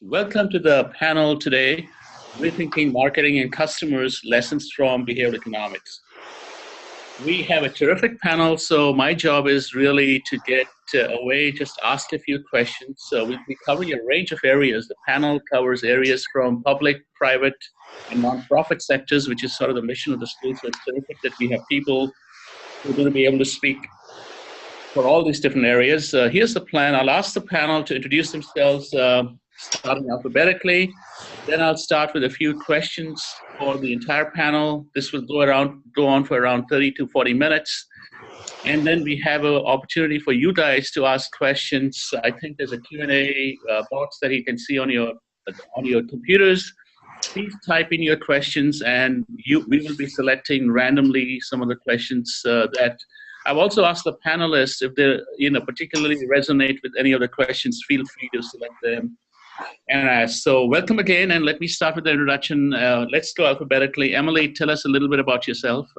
Welcome to the panel today, Rethinking Marketing and Customers, Lessons from Behavioral Economics. We have a terrific panel, so my job is really to get away, just ask a few questions. So we'll be covering a range of areas. The panel covers areas from public, private, and nonprofit sectors, which is sort of the mission of the school. So it's terrific that we have people who are going to be able to speak for all these different areas. Here's the plan. I'll ask the panel to introduce themselves, starting alphabetically. Then I'll start with a few questions for the entire panel. This will go on for around 30 to 40 minutes. And then we have an opportunity for you guys to ask questions. I think there's a Q&A box that you can see on your computers. Please type in your questions, and we will be selecting randomly some of the questions that I've also asked the panelists if they particularly resonate with any of the questions. Feel free to select them and ask. So welcome again, and let me start with the introduction. Let's go alphabetically. Emily, tell us a little bit about yourself.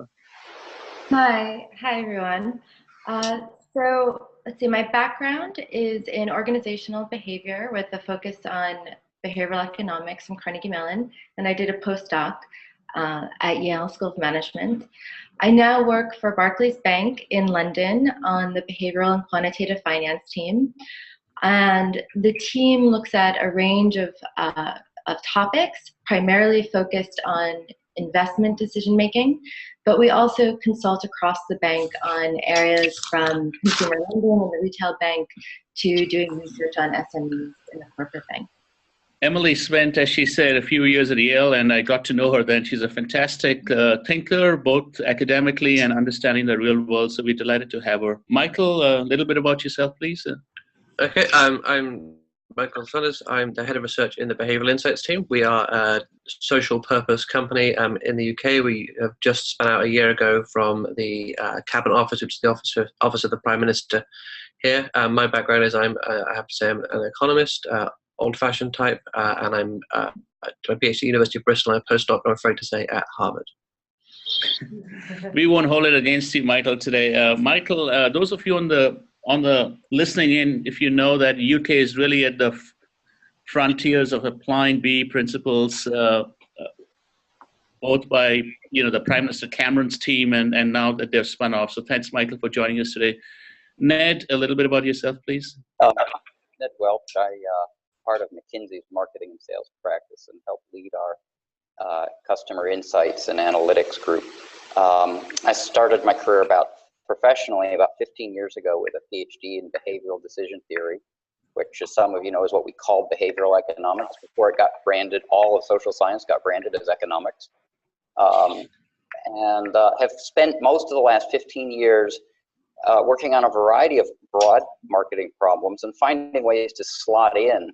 Hi everyone. So let's see, my background is in organizational behavior with a focus on behavioral economics from Carnegie Mellon, and I did a postdoc at Yale School of Management. I now work for Barclays Bank in London on the behavioral and quantitative finance team. And the team looks at a range of topics, primarily focused on investment decision making, but we also consult across the bank on areas from consumer lending in the retail bank to doing research on SMEs in the corporate bank. Emily spent, as she said, a few years at Yale, and I got to know her then. She's a fantastic thinker, both academically and understanding the real world, so we're delighted to have her. Michael, a little bit about yourself, please. Okay, I'm Michael Saunders. I'm the head of research in the Behavioral Insights team. We are a social purpose company in the UK. We have just spun out a year ago from the Cabinet Office, which is the office of the Prime Minister here. My background is I have to say I'm an economist, old-fashioned type, and I'm a PhD at the University of Bristol and a postdoc, I'm afraid to say, at Harvard. We won't hold it against you, Michael, today. Michael, those of you on the listening in, if you know that UK is really at the frontiers of applying BE principles, both by the Prime Minister Cameron's team and now that they're spun off. So thanks, Michael, for joining us today. Ned, a little bit about yourself, please. Ned Welch. I part of McKinsey's marketing and sales practice and help lead our customer insights and analytics group. I started my career professionally about 15 years ago with a PhD in behavioral decision theory, which, as some of you know, is what we call behavioral economics before it got branded. All of social science got branded as economics, and have spent most of the last 15 years working on a variety of broad marketing problems and finding ways to slot in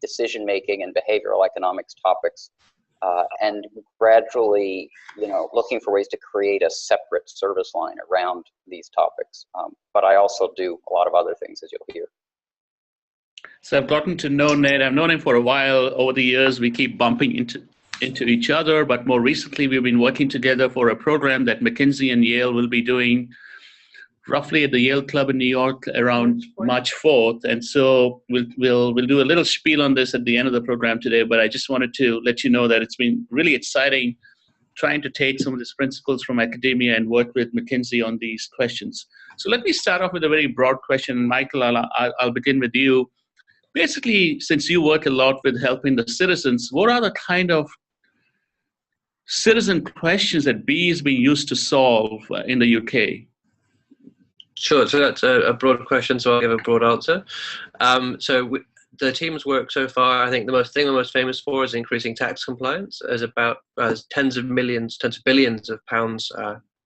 decision making and behavioral economics topics, and gradually, looking for ways to create a separate service line around these topics. But I also do a lot of other things, as you'll hear. So I've gotten to know Ned. I've known him for a while. Over the years, we keep bumping into each other, but more recently, we've been working together for a program that McKinsey and Yale will be doing roughly at the Yale Club in New York around March 4th. And so we'll do a little spiel on this at the end of the program today, but I just wanted to let you know that it's been really exciting trying to take some of these principles from academia and work with McKinsey on these questions. So let me start off with a very broad question. Michael, I'll begin with you. Basically, since you work a lot with helping the citizens, what are the kind of citizen questions that BE is being used to solve in the UK? Sure, so that's a broad question, so I'll give a broad answer. The team's work so far, I think the most famous for is increasing tax compliance. There's about tens of billions of pounds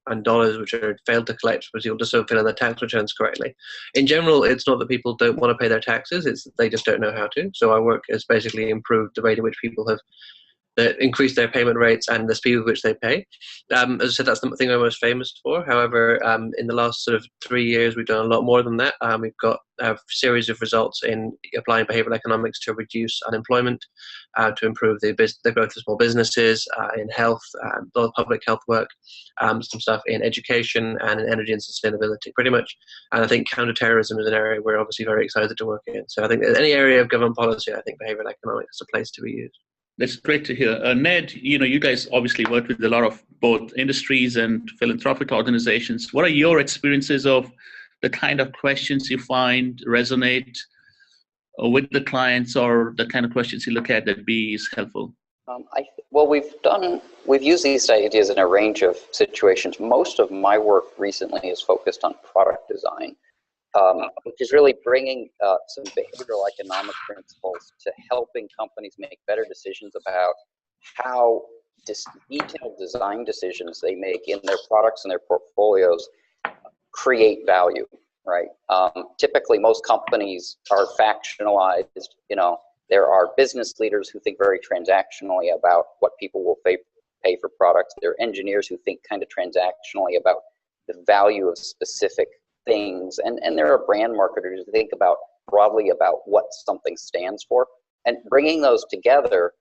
and dollars which are failed to collect because people just don't fill in their tax returns correctly. In general, it's not that people don't want to pay their taxes, it's that they just don't know how to. So our work has basically improved the rate in which people have that increase their payment rates and the speed with which they pay. As I said, that's the thing we're most famous for. However, in the last sort of 3 years, we've done a lot more than that. We've got a series of results in applying behavioral economics to reduce unemployment, to improve the growth of small businesses, in health, a lot of public health work, some stuff in education and in energy and sustainability, pretty much. And I think counterterrorism is an area we're obviously very excited to work in. So I think any area of government policy, I think behavioral economics is a place to be used. That's great to hear. Ned, you guys obviously work with a lot of both industries and philanthropic organizations. What are your experiences of the kind of questions you find resonate with the clients, or the kind of questions you look at that be is helpful? Well, we've used these ideas in a range of situations. Most of my work recently is focused on product design, which is really bringing some behavioral economic principles to helping companies make better decisions about how detailed design decisions they make in their products and their portfolios create value, right? Typically, most companies are factionalized. There are business leaders who think very transactionally about what people will pay for products. There are engineers who think kind of transactionally about the value of specific things, and there are brand marketers who think about broadly about what something stands for. And bringing those together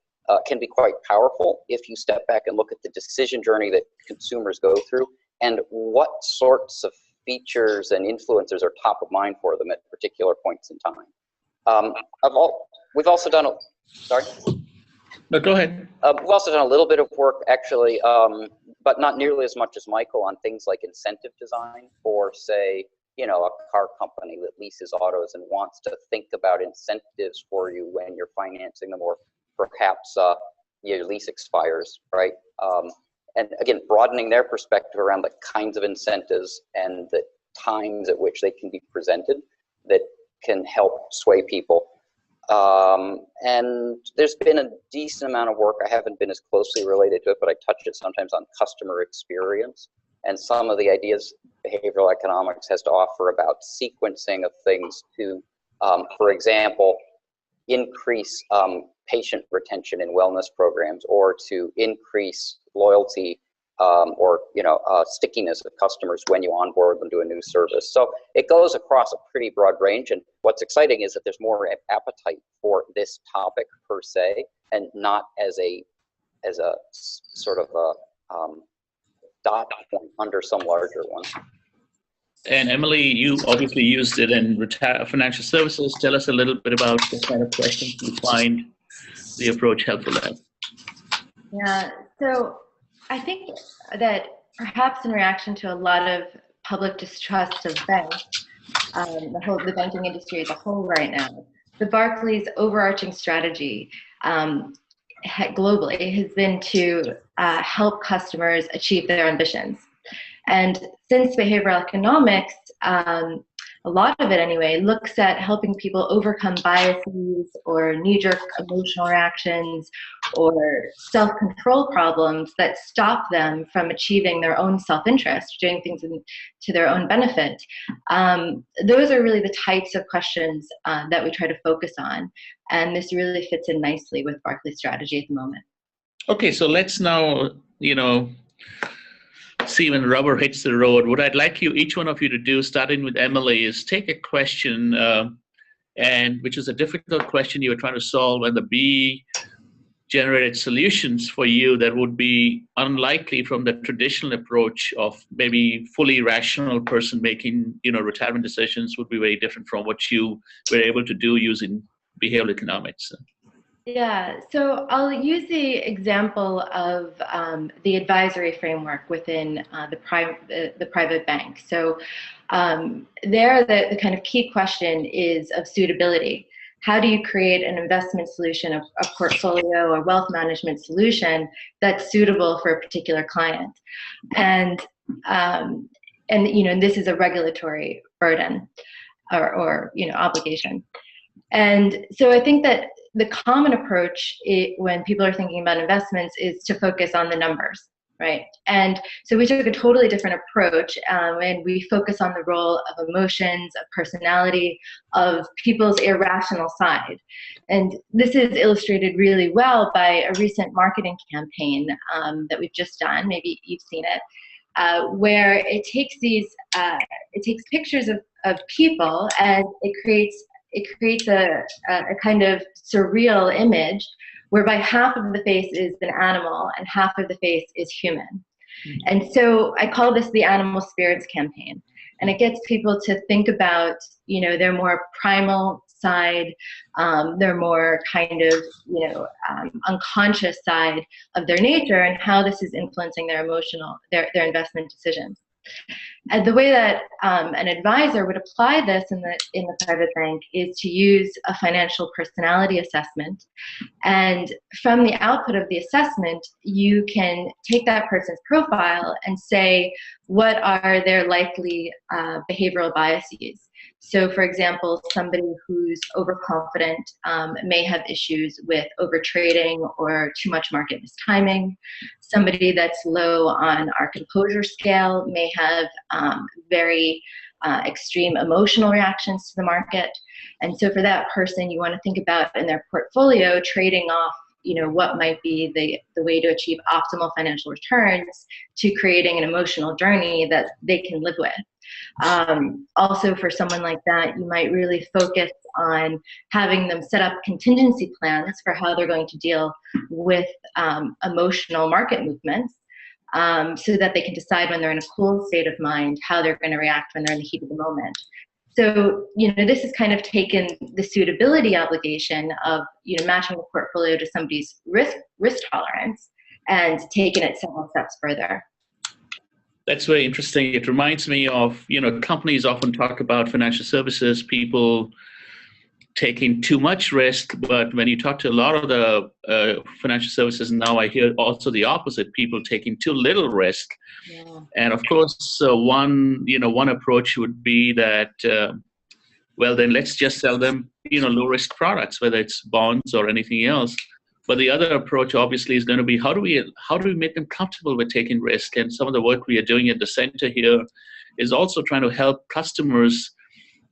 can be quite powerful if you step back and look at the decision journey that consumers go through and what sorts of features and influencers are top of mind for them at particular points in time. We've also done sorry? No, go ahead. We've also done a little bit of work, actually, but not nearly as much as Michael, on things like incentive design for, say, a car company that leases autos and wants to think about incentives for you when you're financing them, or perhaps your lease expires, right? And again, broadening their perspective around the kinds of incentives and the times at which they can be presented that can help sway people. And there's been a decent amount of work. I haven't been as closely related to it, but I touch it sometimes on customer experience and some of the ideas behavioral economics has to offer about sequencing of things to, for example, increase patient retention in wellness programs, or to increase loyalty or stickiness of customers when you onboard them to a new service. So it goes across a pretty broad range, and what's exciting is that there's more appetite for this topic per se, and not as a sort of a dot point under some larger one. And Emily, you obviously used it in financial services. Tell us a little bit about the kind of questions you find the approach helpful at. Yeah, so I think that perhaps in reaction to a lot of public distrust of banks, the banking industry as a whole right now, the Barclays' overarching strategy globally has been to help customers achieve their ambitions. And since behavioral economics, a lot of it anyway, looks at helping people overcome biases or knee-jerk emotional reactions or self-control problems that stop them from achieving their own self-interest, doing things to their own benefit. Those are really the types of questions that we try to focus on. And this really fits in nicely with Barclays' strategy at the moment. Okay, so let's now, see when rubber hits the road. What I'd like each one of you to do, starting with Emily, is take a question, and which is a difficult question you were trying to solve, and the B generated solutions for you that would be unlikely from the traditional approach of maybe fully rational person making, retirement decisions would be very different from what you were able to do using behavioral economics. Yeah, so I'll use the example of the advisory framework within the private bank. So there, the kind of key question is of suitability. How do you create an investment solution, a portfolio or wealth management solution that's suitable for a particular client? And this is a regulatory burden or obligation. And so I think that the common approach when people are thinking about investments is to focus on the numbers, right? And so we took a totally different approach, and we focus on the role of emotions, of personality, of people's irrational side. And this is illustrated really well by a recent marketing campaign that we've just done. Maybe you've seen it, where it takes pictures of people, and it creates a kind of surreal image whereby half of the face is an animal and half of the face is human. And so I call this the animal spirits campaign. And it gets people to think about, their more primal side, their more kind of, unconscious side of their nature, and how this is influencing their investment decisions. And the way that an advisor would apply this in the private bank is to use a financial personality assessment. And from the output of the assessment, you can take that person's profile and say, what are their likely behavioral biases? So, for example, somebody who's overconfident may have issues with overtrading or too much market mistiming. Somebody that's low on our composure scale may have very extreme emotional reactions to the market. And so for that person, you want to think about in their portfolio trading off what might be the way to achieve optimal financial returns to creating an emotional journey that they can live with. Also, for someone like that, you might really focus on having them set up contingency plans for how they're going to deal with emotional market movements, so that they can decide when they're in a cool state of mind how they're going to react when they're in the heat of the moment. So, this has kind of taken the suitability obligation of, matching the portfolio to somebody's risk tolerance and taken it several steps further. That's very interesting. It reminds me of, companies often talk about financial services, people taking too much risk, but when you talk to a lot of the financial services now, I hear also the opposite, people taking too little risk. Yeah. And of course, one approach would be that, well, then let's just sell them, low risk products, whether it's bonds or anything else. But the other approach obviously is going to be how do we make them comfortable with taking risk? And some of the work we are doing at the center here is also trying to help customers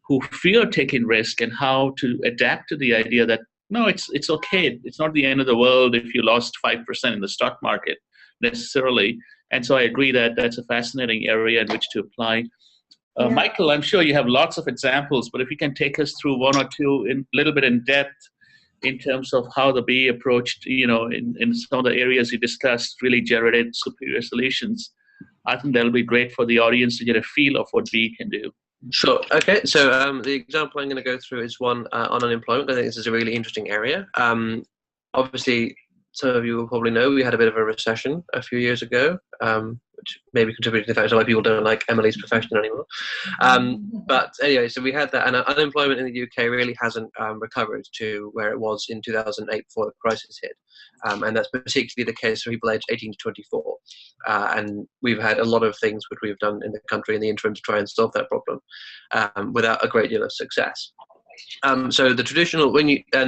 who fear taking risk and how to adapt to the idea that, no, it's okay. It's not the end of the world if you lost 5% in the stock market necessarily. And so I agree that that's a fascinating area in which to apply. Yeah. Michael, I'm sure you have lots of examples, but if you can take us through one or two in a little bit in depth in terms of how the BE approached, in some of the areas you discussed, really generated superior solutions, I think that'll be great for the audience to get a feel of what BE can do. Sure. Okay. So the example I'm going to go through is one on unemployment. I think this is a really interesting area. Obviously, some of you will probably know we had a bit of a recession a few years ago, which maybe contributed to the fact that a lot of people don't like Emily's profession anymore. But anyway, so we had that, and unemployment in the UK really hasn't recovered to where it was in 2008 before the crisis hit. And that's particularly the case for people aged 18 to 24. And we've had a lot of things which we've done in the country in the interim to try and solve that problem without a great deal of success. So the traditional,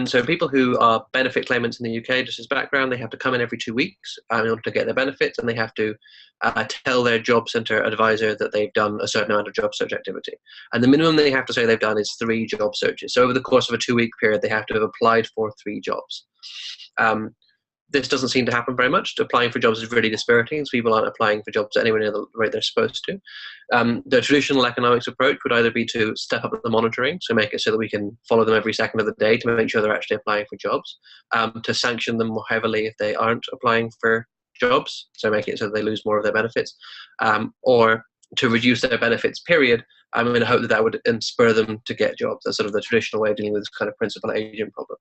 so people who are benefit claimants in the UK, just as background, they have to come in every 2 weeks in order to get their benefits, and they have to tell their job centre advisor that they've done a certain amount of job search activity. And the minimum they have to say they've done is 3 job searches. So over the course of a 2-week period, they have to have applied for 3 jobs. This doesn't seem to happen very much. Applying for jobs is really dispiriting, so people aren't applying for jobs anywhere near the rate they're supposed to. The traditional economics approach would either be to step up the monitoring, so make it so that we can follow them every second of the day to make sure they're actually applying for jobs, to sanction them more heavily if they aren't applying for jobs, so make it so that they lose more of their benefits, or to reduce their benefits, period. I'm going to hope that would spur them to get jobs. That's sort of the traditional way of dealing with this kind of principal agent problem.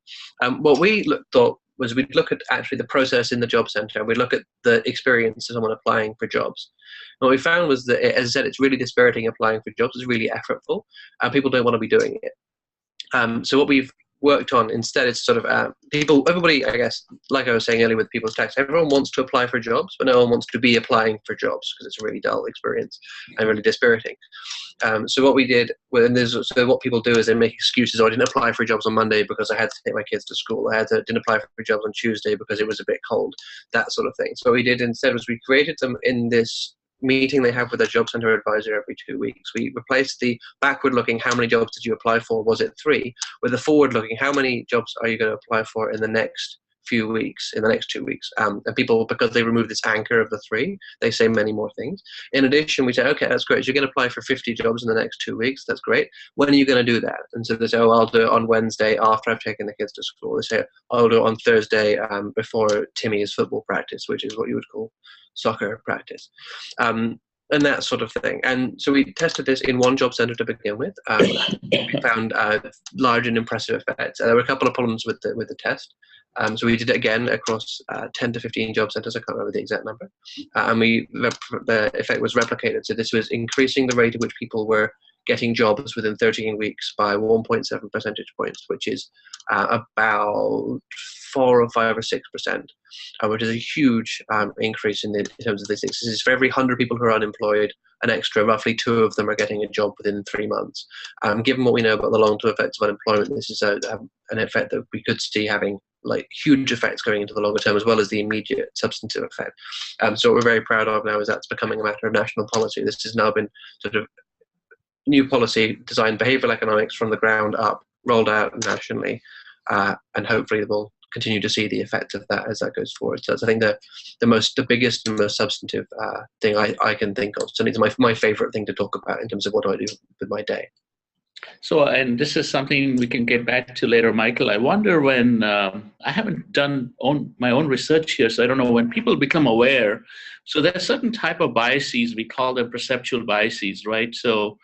What we thought was we'd look at actually the process in the job centre. We'd look at the experience of someone applying for jobs. And what we found was that, as I said, it's really dispiriting applying for jobs. It's really effortful, and people don't want to be doing it. So what we've worked on instead is sort of everybody, I guess, like I was saying earlier with people's tax, everyone wants to apply for jobs, but no one wants to be applying for jobs because it's a really dull experience and really dispiriting. So what we did, so what people do is they make excuses. Oh, I didn't apply for jobs on Monday because I had to take my kids to school. Didn't apply for jobs on Tuesday because it was a bit cold, that sort of thing. So what we did instead was we created them in this meeting they have with a job center advisor every 2 weeks. We replaced the backward looking, how many jobs did you apply for, was it 3, with the forward looking, how many jobs are you going to apply for in the next few weeks, in the next 2 weeks. And people, because they remove this anchor of the 3, they say many more things. In addition, we say, okay, that's great. So you're going to apply for 50 jobs in the next 2 weeks. That's great. When are you going to do that? And so they say, oh, I'll do it on Wednesday after I've taken the kids to school. They say, I'll do it on Thursday before Timmy's football practice, which is what you would call soccer practice. And that sort of thing. And so we tested this in one job center to begin with. We found large and impressive effects. There were a couple of problems with the test. So we did it again across 10 to 15 job centers. I can't remember the exact number. And the effect was replicated. So this was increasing the rate at which people were getting jobs within 13 weeks by 1.7 percentage points, which is about 4 or 5 or 6%, which is a huge increase in terms of this. This is for every 100 people who are unemployed, an extra, roughly 2 of them are getting a job within 3 months. Given what we know about the long-term effects of unemployment, this is an effect that we could see having like huge effects going into the longer term, as well as the immediate substantive effect. So what we're very proud of now is that's becoming a matter of national policy. This has now been sort of new policy designed behavioral economics from the ground up, rolled out nationally, and hopefully we'll continue to see the effect of that as that goes forward. So that's, I think, the biggest and most substantive thing I can think of. So it's my favorite thing to talk about in terms of what do I do with my day. So, and this is something we can get back to later, Michael. I wonder when, I haven't done my own research here, so I don't know, when people become aware, so there are certain type of biases, we call them perceptual biases, right? So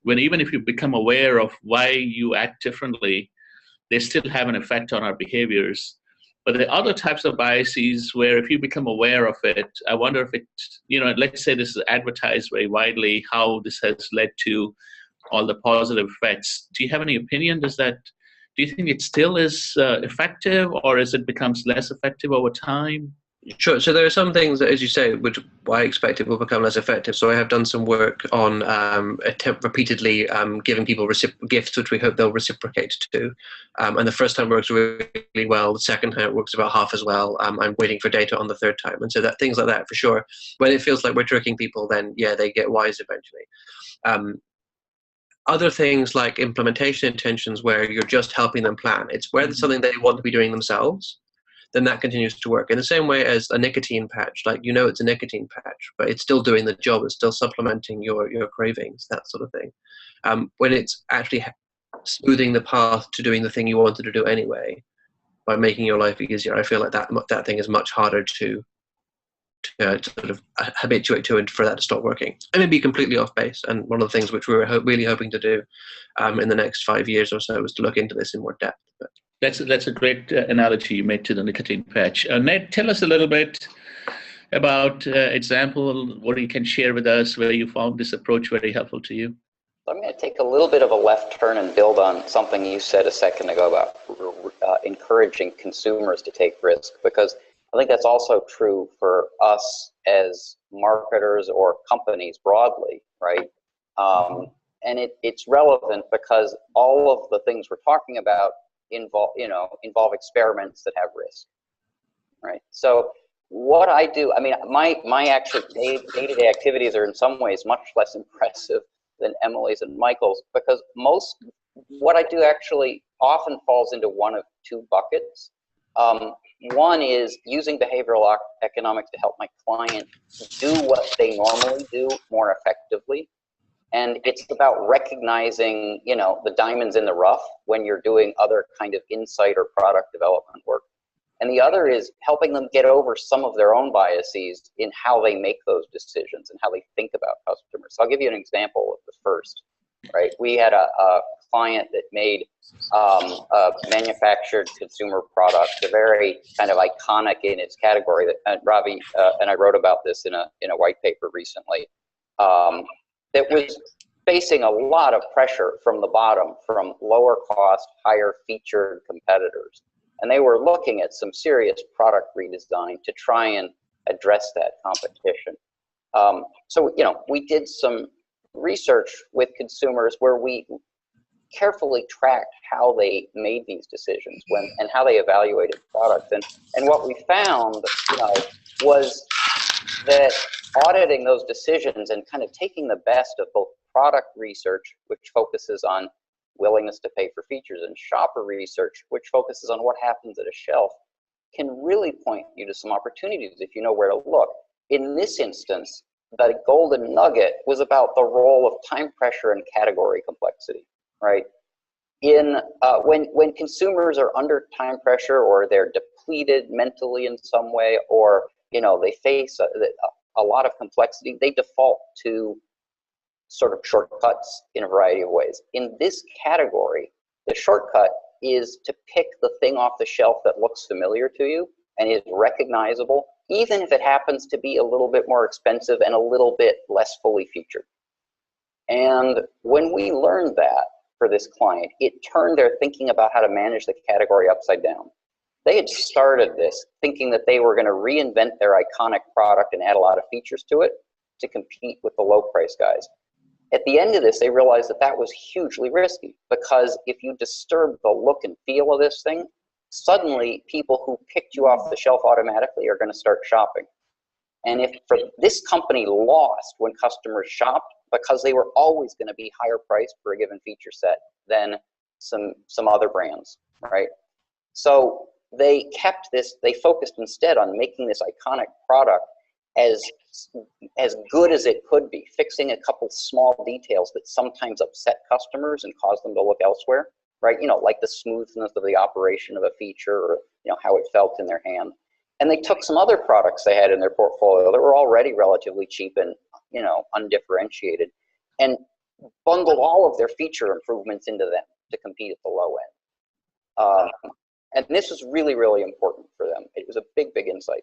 even if you become aware of why you act differently, they still have an effect on our behaviors. But the other types of biases where if you become aware of it, I wonder if it, let's say this is advertised very widely, how this has led to all the positive effects. Do you have any opinion? Do you think it still is effective, or as it becomes less effective over time? Sure. So there are some things that, as you say, which I expect it will become less effective. So I have done some work on repeatedly giving people gifts, which we hope they'll reciprocate to. And the first time works really well. The second time it works about half as well. I'm waiting for data on the third time. And so that things like that, for sure. When it feels like we're tricking people, then yeah, they get wise eventually. Other things like implementation intentions, where you're just helping them plan. It's where there's something they want to be doing themselves, then that continues to work. In the same way as a nicotine patch, like it's a nicotine patch, but it's still doing the job. It's still supplementing your cravings, that sort of thing. When it's actually smoothing the path to doing the thing you wanted to do anyway, by making your life easier, I feel like that thing is much harder to sort of habituate to, and for that to stop working. I may be completely off base, and one of the things which we were really hoping to do in the next 5 years or so was to look into this in more depth. But that's a great analogy you made to the nicotine patch. Ned, tell us a little bit about example, what you can share with us, where you found this approach very helpful to you. I'm going to take a little bit of a left turn and build on something you said a second ago about encouraging consumers to take risk, because I think that's also true for us as marketers or companies broadly, right? And it's relevant because all of the things we're talking about involve experiments that have risk, right? So what I do, I mean, my actual day-to-day activities are in some ways much less impressive than Emily's and Michael's, because what I do actually often falls into one of 2 buckets. One is using behavioral economics to help my client do what they normally do more effectively. And it's about recognizing, the diamonds in the rough when you're doing other kind of insight or product development work. And the other is helping them get over some of their own biases in how they make those decisions and how they think about customers. So I'll give you an example of the first, right? We had a client that made a manufactured consumer product, a very kind of iconic in its category. That Ravi and I wrote about this in a white paper recently. That was facing a lot of pressure from the bottom, from lower cost, higher featured competitors. And they were looking at some serious product redesign to try and address that competition. So, you know, we did some research with consumers where we carefully tracked how they made these decisions and how they evaluated products. And what we found, you know, was that auditing those decisions and kind of taking the best of both product research, which focuses on willingness to pay for features, and shopper research, which focuses on what happens at a shelf, can really point you to some opportunities if you know where to look. In this instance, the golden nugget was about the role of time pressure and category complexity, right? When consumers are under time pressure, or they're depleted mentally in some way, or, you know, they face a lot of complexity, they default to sort of shortcuts in a variety of ways. In this category, the shortcut is to pick the thing off the shelf that looks familiar to you and is recognizable, even if it happens to be a little bit more expensive and a little bit less fully featured. And when we learned that for this client, it turned their thinking about how to manage the category upside down. They had started this thinking that they were going to reinvent their iconic product and add a lot of features to it to compete with the low price guys. At the end of this, they realized that that was hugely risky, because if you disturb the look and feel of this thing, suddenly people who picked you off the shelf automatically are going to start shopping. And if this company lost when customers shopped, because they were always going to be higher priced for a given feature set than some other brands, right? So they kept this, they focused instead on making this iconic product as good as it could be, fixing a couple small details that sometimes upset customers and cause them to look elsewhere, right? You know, like the smoothness of the operation of a feature, or, you know, how it felt in their hand. And they took some other products they had in their portfolio that were already relatively cheap and, you know, undifferentiated, and bundled all of their feature improvements into them to compete at the low end. And this was really, really important for them. It was a big, big insight.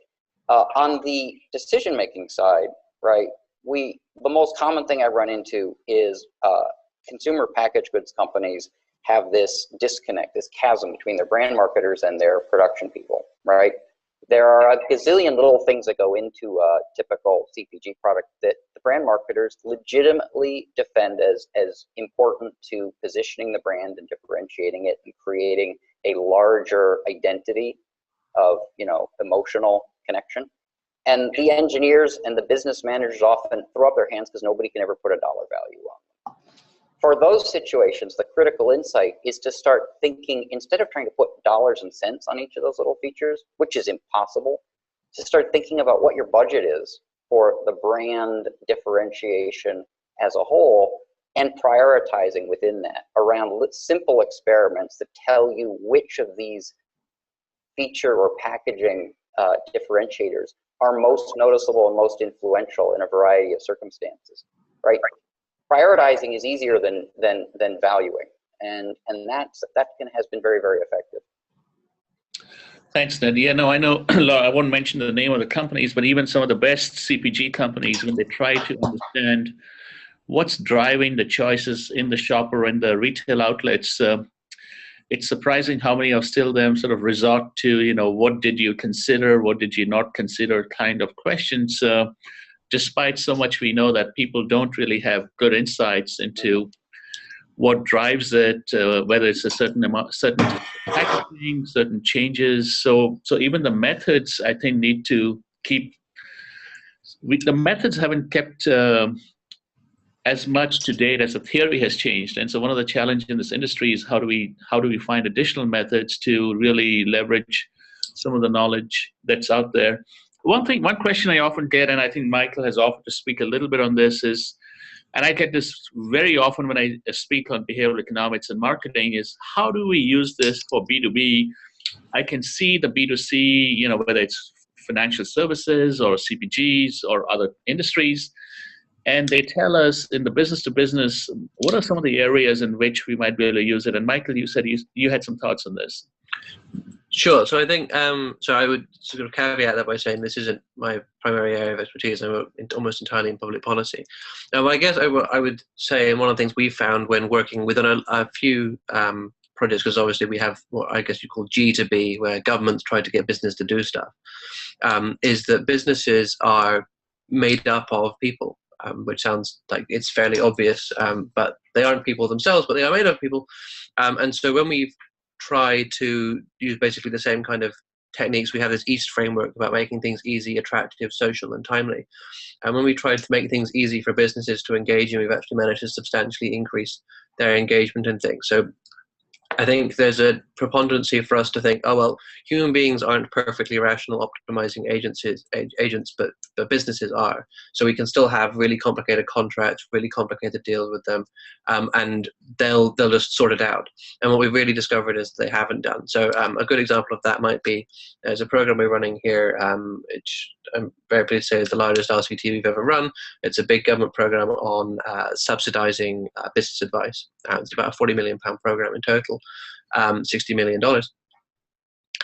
On the decision-making side, right, the most common thing I run into is consumer packaged goods companies have this disconnect, this chasm between their brand marketers and their production people, right? There are a gazillion little things that go into a typical CPG product that the brand marketers legitimately defend as important to positioning the brand and differentiating it and creating a larger identity of, you know, emotional connection. And the engineers and the business managers often throw up their hands because nobody can ever put a dollar value on them. For those situations, the critical insight is to start thinking, instead of trying to put dollars and cents on each of those little features, which is impossible, to start thinking about what your budget is for the brand differentiation as a whole, and prioritizing within that around simple experiments that tell you which of these feature or packaging differentiators are most noticeable and most influential in a variety of circumstances, right? Prioritizing is easier than valuing, and that has been very, very effective. Thanks, Ned. Yeah, no, I know. I won't mention the name of the companies, but even some of the best CPG companies, when they try to understand what's driving the choices in the shopper and the retail outlets, it's surprising how many of still them sort of resort to, you know, what did you consider, what did you not consider kind of questions. Despite so much we know that people don't really have good insights into what drives it, whether it's a certain packaging, certain changes. So even the methods, I think, need to keep. The methods haven't kept as much to date as the theory has changed. And so one of the challenges in this industry is how do we find additional methods to really leverage some of the knowledge that's out there. One question I often get, and I think Michael has offered to speak a little bit on this, is, and I get this very often when I speak on behavioral economics and marketing, is how do we use this for B2B? I can see the B2C, you know, whether it's financial services or CPGs or other industries, and they tell us in the business to business, what are some of the areas in which we might be able to use it? And Michael, you said you had some thoughts on this. Sure. So I think so. I would sort of caveat that by saying this isn't my primary area of expertise. I'm almost entirely in public policy. Now, I guess I would say, and one of the things we found when working within a few projects, because obviously we have what I guess you call G2B, where governments try to get business to do stuff, is that businesses are made up of people, which sounds like it's fairly obvious, but they aren't people themselves, but they are made of people. And so when we've tried to use basically the same kind of techniques, we have this EAST framework about making things easy, attractive, social, and timely. And when we tried to make things easy for businesses to engage in, we've actually managed to substantially increase their engagement in things. So I think there's a preponderancy for us to think, oh, well, human beings aren't perfectly rational optimizing agents, but businesses are. So we can still have really complicated contracts, really complicated deals with them, and they'll just sort it out. And what we've really discovered is they haven't done. So a good example of that might be, there's a program we're running here, which I'm very pleased to say is the largest RCT we've ever run. It's a big government program on subsidizing business advice. It's about a £40 million program in total, $60 million.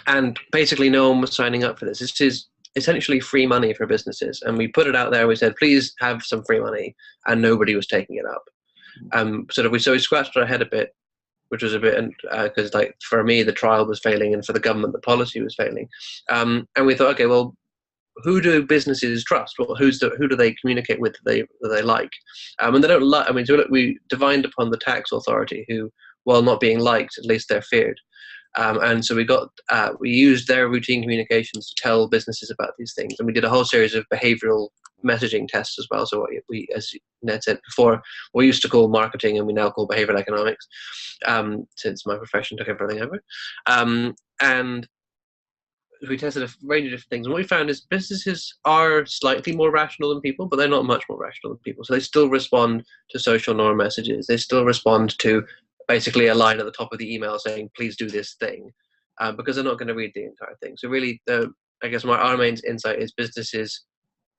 And basically no one was signing up for this. This is essentially free money for businesses. And we put it out there, we said, please have some free money, and nobody was taking it up. So we scratched our head a bit, which was a bit, because like for me, the trial was failing, and for the government, the policy was failing. And we thought, okay, well, who do businesses trust? Well, who do they communicate with that they like? And they don't like. I mean, so we divined upon the tax authority, who, while not being liked, at least they're feared. And so we used their routine communications to tell businesses about these things, and we did a whole series of behavioral messaging tests as well. So we, as Ned said before, we used to call marketing, and we now call behavioral economics, since my profession took everything over. And we tested a range of different things. And what we found is businesses are slightly more rational than people, but they're not much more rational than people. So they still respond to social norm messages. They still respond to basically a line at the top of the email saying, please do this thing, because they're not going to read the entire thing. So really, I guess our main insight is businesses,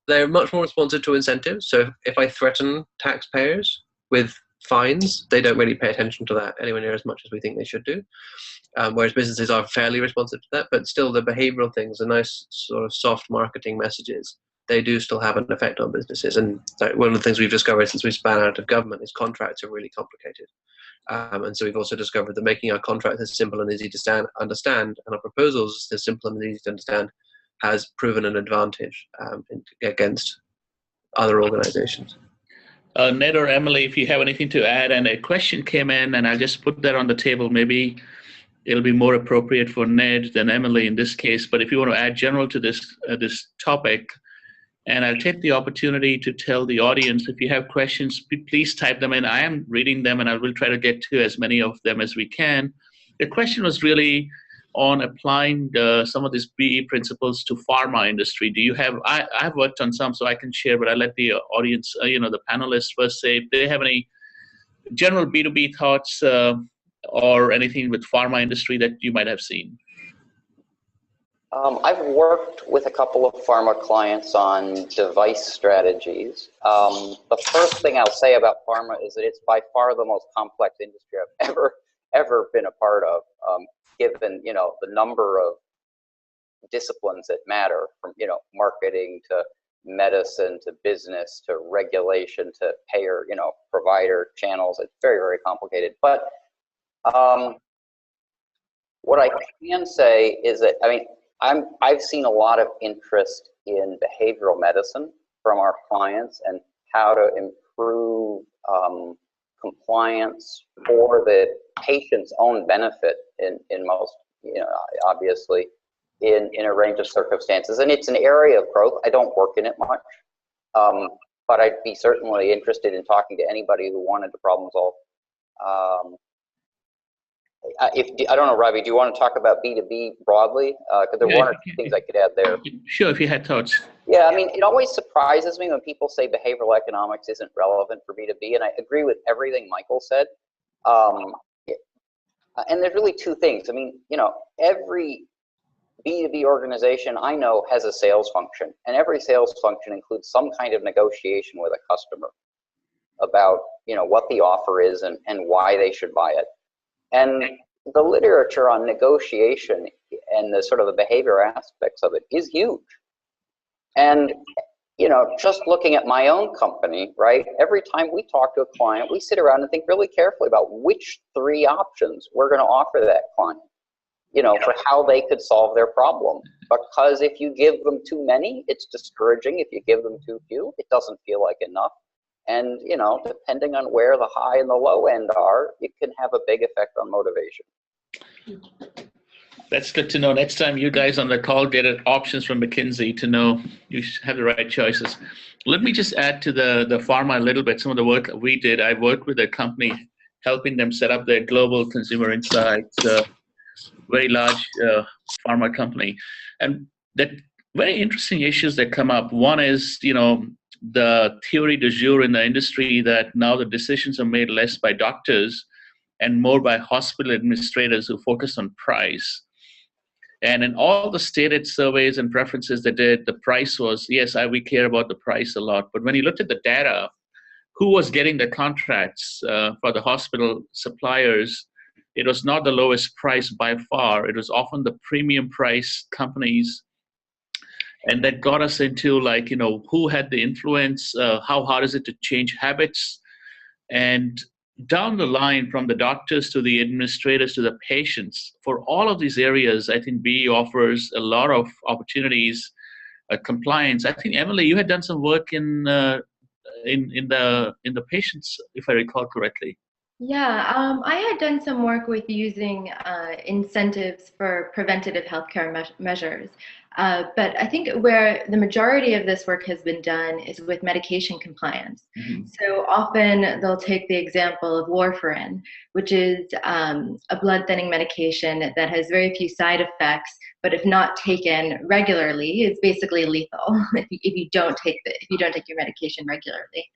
they're much more responsive to incentives. So if I threaten taxpayers with fines, they don't really pay attention to that anywhere near as much as we think they should do. Whereas businesses are fairly responsive to that, but still the behavioral things, the nice sort of soft marketing messages, they do still have an effect on businesses. And one of the things we've discovered since we span out of government is contracts are really complicated. And so we've also discovered that making our contracts as simple and easy to understand, and our proposals as simple and easy to understand, has proven an advantage against other organizations. Ned or Emily, if you have anything to add, and a question came in, and I'll just put that on the table. Maybe it'll be more appropriate for Ned than Emily in this case, but if you want to add general to this topic, and I'll take the opportunity to tell the audience, if you have questions, please type them in. I am reading them, and I will try to get to as many of them as we can. The question was really on applying some of these BE principles to pharma industry. Do you have, I've worked on some, so I can share, but I'll let the audience, the panelists first say if they have any general B2B thoughts or anything with pharma industry that you might have seen. I've worked with a couple of pharma clients on device strategies. The first thing I'll say about pharma is that it's by far the most complex industry I've ever been a part of, given the number of disciplines that matter, from marketing to medicine to business to regulation to payer, provider channels. It's very, very complicated. But what I can say is that, I've seen a lot of interest in behavioral medicine from our clients and how to improve compliance for the patient's own benefit in most, obviously, in a range of circumstances. And it's an area of growth. I don't work in it much, but I'd be certainly interested in talking to anybody who wanted to problem solve. I don't know, Ravi, do you want to talk about B2B broadly? Because there are one or two things I could add there. Sure, if you had thoughts. Yeah, it always surprises me when people say behavioral economics isn't relevant for B2B, and I agree with everything Michael said. And there's really two things. Every B2B organization I know has a sales function, and every sales function includes some kind of negotiation with a customer about what the offer is and why they should buy it. And the literature on negotiation and the sort of the behavior aspects of it is huge. And, you know, just looking at my own company, right? Every time we talk to a client, we sit around and think really carefully about which 3 options we're going to offer that client, you know, for how they could solve their problem. Because if you give them too many, it's discouraging. If you give them too few, it doesn't feel like enough. And, you know, depending on where the high and the low end are, it can have a big effect on motivation. That's good to know. Next time you guys on the call get options from McKinsey to know you have the right choices. Let me just add to the pharma a little bit. Some of the work that we did, I worked with a company helping them set up their global consumer insights, very large pharma company. And that very interesting issues that come up. One is, you know, the theory du jour in the industry that now the decisions are made less by doctors and more by hospital administrators who focus on price. And in all the stated surveys and preferences they did, the price was, yes, we care about the price a lot. But when you looked at the data, who was getting the contracts for the hospital suppliers, it was not the lowest price by far. It was often the premium price companies. And that got us into, like, you know, who had the influence, how hard is it to change habits? And down the line, from the doctors to the administrators to the patients, for all of these areas, I think BE offers a lot of opportunities, compliance. I think, Emily, you had done some work in the patients, if I recall correctly. Yeah, I had done some work with using incentives for preventative healthcare measures. But I think where the majority of this work has been done is with medication compliance. Mm-hmm. So often they'll take the example of warfarin, which is a blood thinning medication that has very few side effects, but if not taken regularly, is basically lethal if you don't take your medication regularly.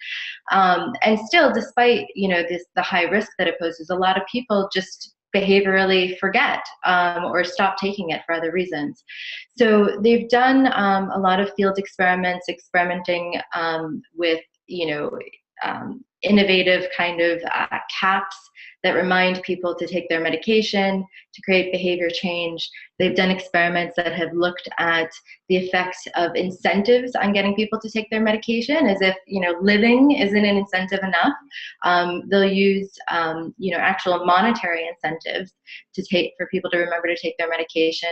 And still, despite, you know, the high risk that it poses, a lot of people just behaviorally forget or stop taking it for other reasons. So they've done a lot of field experiments, experimenting with, you know, innovative kind of caps that remind people to take their medication to create behavior change. They've done experiments that have looked at the effects of incentives on getting people to take their medication, as if, you know, living isn't an incentive enough. They'll use, you know, actual monetary incentives for people to remember to take their medication.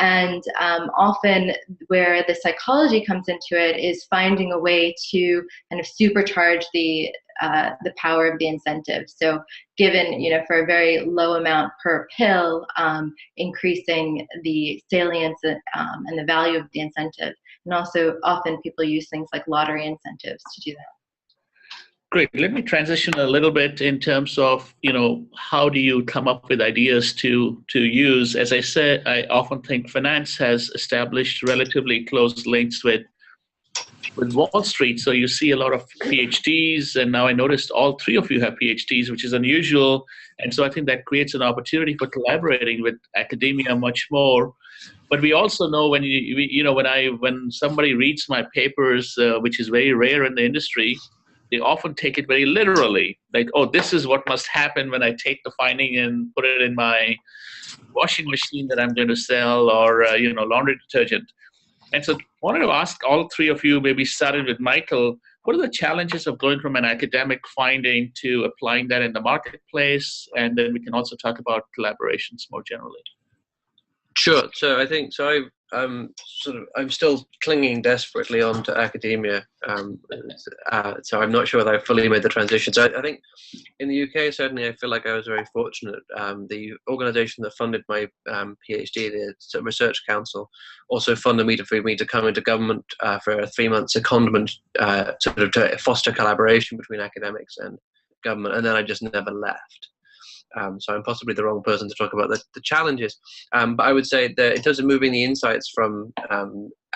And often where the psychology comes into it is finding a way to kind of supercharge the power of the incentive. So given, you know, for a very low amount per pill, increasing the salience and the value of the incentive. And also often people use things like lottery incentives to do that. Great. Let me transition a little bit in terms of, you know, how do you come up with ideas to use? As I said, I often think finance has established relatively close links with Wall Street. So you see a lot of PhDs, and now I noticed all 3 of you have PhDs, which is unusual. And so I think that creates an opportunity for collaborating with academia much more. But we also know when somebody reads my papers, which is very rare in the industry, they often take it very literally. Like, oh, this is what must happen when I take the finding and put it in my washing machine that I'm going to sell, or laundry detergent. And so I wanted to ask all 3 of you, maybe starting with Michael, what are the challenges of going from an academic finding to applying that in the marketplace? And then we can also talk about collaborations more generally. Sure. So I think I'm still clinging desperately onto academia. So I'm not sure that I've fully made the transition. So I think in the UK, certainly, I feel like I was very fortunate. The organisation that funded my PhD, the Research Council, also funded me for me to come into government for 3 months secondment, to foster collaboration between academics and government, and then I just never left. So I'm possibly the wrong person to talk about the challenges. But I would say that in terms of moving the insights from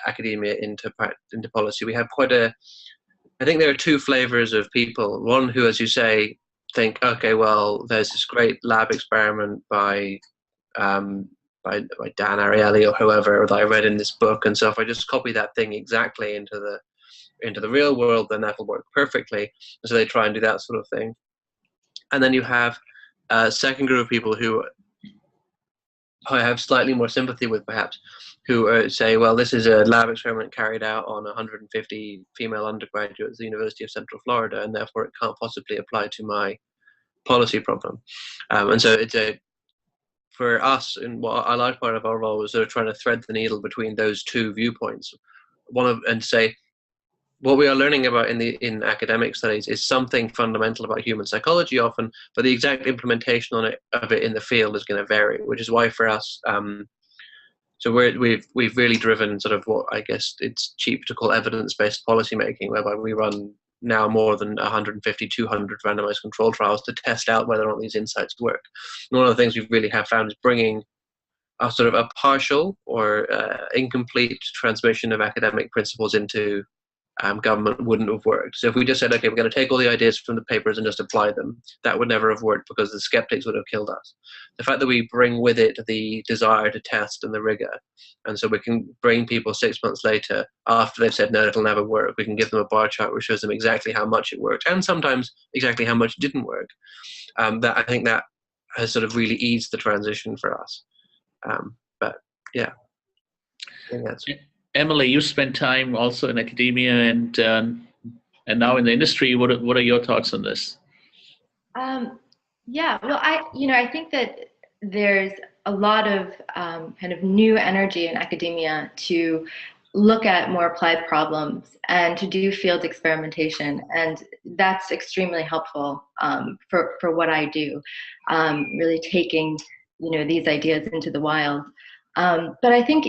academia into policy, we have I think there are 2 flavors of people. One who, as you say, think, okay, well, there's this great lab experiment by Dan Ariely or whoever that I read in this book, and so if I just copy that thing exactly into the real world, then that will work perfectly. And so they try and do that sort of thing. And then you have a second group of people who I have slightly more sympathy with, perhaps, who say, well, this is a lab experiment carried out on 150 female undergraduates at the University of Central Florida, and therefore it can't possibly apply to my policy problem. And so it's for us, and what a large part of our role is sort of trying to thread the needle between those two viewpoints. And say, what we are learning about in academic studies is something fundamental about human psychology often, but the exact implementation of it in the field is going to vary, which is why for us, so we've really driven sort of what I guess it's cheap to call evidence-based policymaking, whereby we run now more than 150, 200 randomized control trials to test out whether or not these insights work. And one of the things we really have found is bringing a sort of a partial or incomplete transmission of academic principles into government wouldn't have worked. So if we just said, okay, we're going to take all the ideas from the papers and just apply them, that would never have worked because the skeptics would have killed us. The fact that we bring with it the desire to test and the rigor, and so we can bring people 6 months later after they've said, no, it'll never work, we can give them a bar chart which shows them exactly how much it worked and sometimes exactly how much it didn't work. That I think that has sort of really eased the transition for us. But yeah, I think that's... Emily, you spent time also in academia and now in the industry. What are your thoughts on this? Yeah, well, I think that there's a lot of kind of new energy in academia to look at more applied problems and to do field experimentation, and that's extremely helpful for what I do. Really taking these ideas into the wild. But I think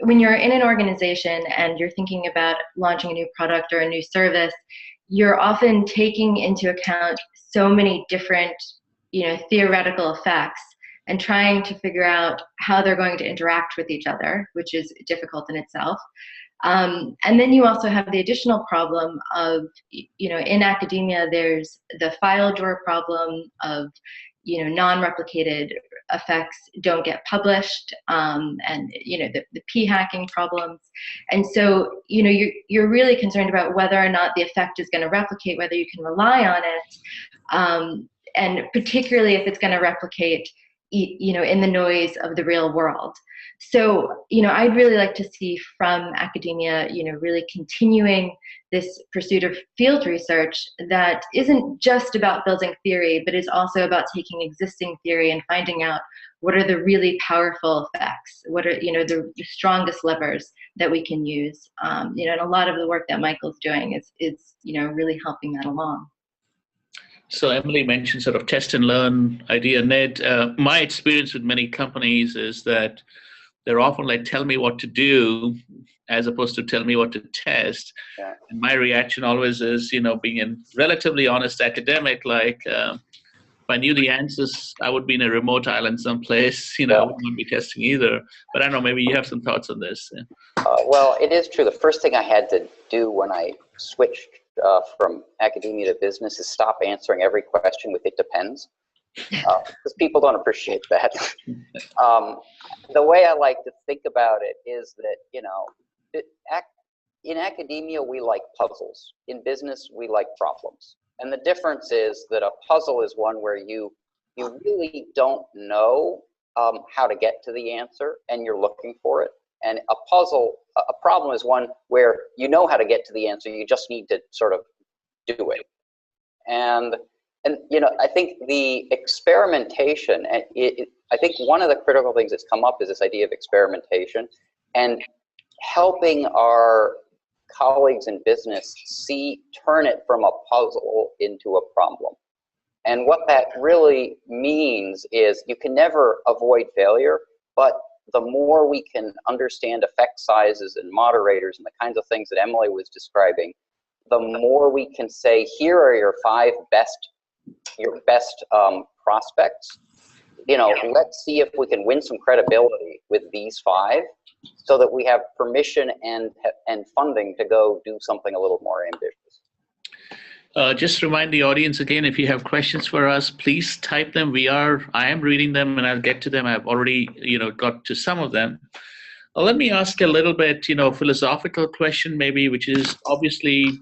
when you're in an organization and you're thinking about launching a new product or a new service, you're often taking into account so many different, theoretical effects and trying to figure out how they're going to interact with each other, which is difficult in itself. And then you also have the additional problem of, in academia, there's the file drawer problem of, non-replicated effects don't get published, and the p-hacking problems. And so you're really concerned about whether or not the effect is going to replicate, whether you can rely on it, and particularly if it's going to replicate in the noise of the real world. So I'd really like to see from academia really continuing this pursuit of field research that isn't just about building theory, but is also about taking existing theory and finding out what are the really powerful effects, what are the strongest levers that we can use. And a lot of the work that Michael's doing is really helping that along. So Emily mentioned sort of test and learn idea. Ned, my experience with many companies is that they're often like, tell me what to do, as opposed to tell me what to test. Yeah. And my reaction always is, being a relatively honest academic, like if I knew the answers, I would be in a remote island someplace, I wouldn't be testing either. But I don't know, maybe you have some thoughts on this. Well, it is true. The first thing I had to do when I switched from academia to business is stop answering every question with "it depends," because people don't appreciate that. The way I like to think about it is that in academia we like puzzles, in business we like problems, and the difference is that a puzzle is one where you really don't know how to get to the answer and you're looking for it. And a problem is one where you know how to get to the answer, you just need to sort of do it. And I think the experimentation, I think one of the critical things that's come up is this idea of experimentation and helping our colleagues in business turn it from a puzzle into a problem. And what that really means is you can never avoid failure, but the more we can understand effect sizes and moderators and the kinds of things that Emily was describing, the more we can say, here are your your best prospects. Let's see if we can win some credibility with these 5 so that we have permission and funding to go do something a little more ambitious. Just remind the audience again, if you have questions for us, please type them. I am reading them and I'll get to them. I've already, got to some of them. Let me ask a little bit, philosophical question maybe, which is obviously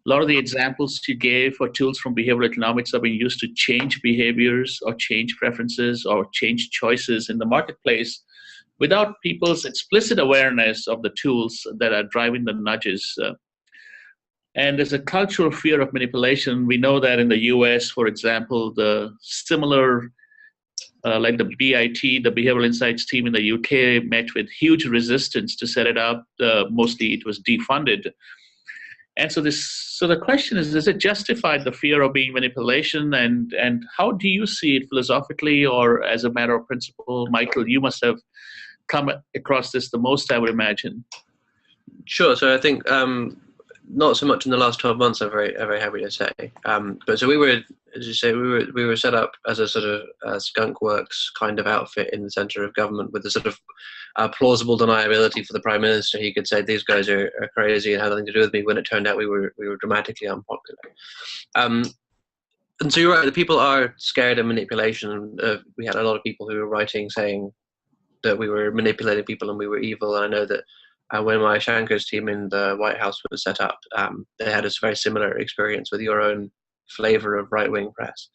A lot of the examples you gave for tools from behavioral economics are being used to change behaviors or change preferences or change choices in the marketplace without people's explicit awareness of the tools that are driving the nudges. And there's a cultural fear of manipulation. We know that in the US, for example, the similar, like the BIT, the Behavioral Insights team in the UK, met with huge resistance to set it up. Mostly it was defunded. And so the question is, does it justify the fear of being manipulation? And how do you see it philosophically or as a matter of principle? Michael, you must have come across this the most, I would imagine. Sure. So I think not so much in the last 12 months, I'm very happy to say. But so we were, as you say, we were set up as a sort of skunk works kind of outfit in the center of government with a sort of plausible deniability for the prime minister. He could say these guys are crazy and had nothing to do with me, when it turned out we were dramatically unpopular. And so you're right, the people are scared of manipulation. We had a lot of people who were writing saying that we were manipulating people and we were evil. And I know that when my Shanker's team in the White House was set up, they had a very similar experience with your own flavor of right-wing press.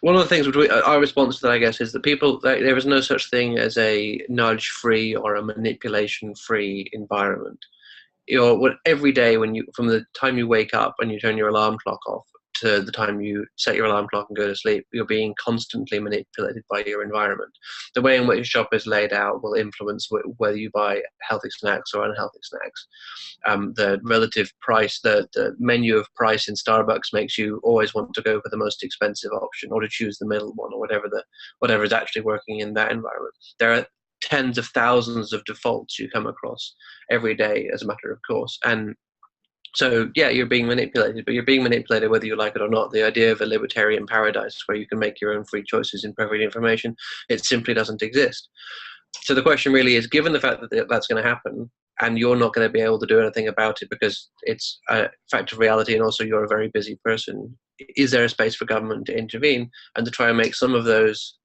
One of the things which our response to that, I guess, is that there is no such thing as a nudge-free or a manipulation-free environment. Every day from the time you wake up and you turn your alarm clock off to the time you set your alarm clock and go to sleep, you're being constantly manipulated by your environment. The way in which your shop is laid out will influence whether you buy healthy snacks or unhealthy snacks. The relative price, the menu of price in Starbucks makes you always want to go for the most expensive option or to choose the middle one or whatever is actually working in that environment. There are tens of thousands of defaults you come across every day as a matter of course. And so, yeah, you're being manipulated, but you're being manipulated whether you like it or not. The idea of a libertarian paradise where you can make your own free choices in perfect information, it simply doesn't exist. So the question really is, given the fact that that's going to happen, and you're not going to be able to do anything about it because it's a fact of reality and also you're a very busy person, is there a space for government to intervene and to try and make some of those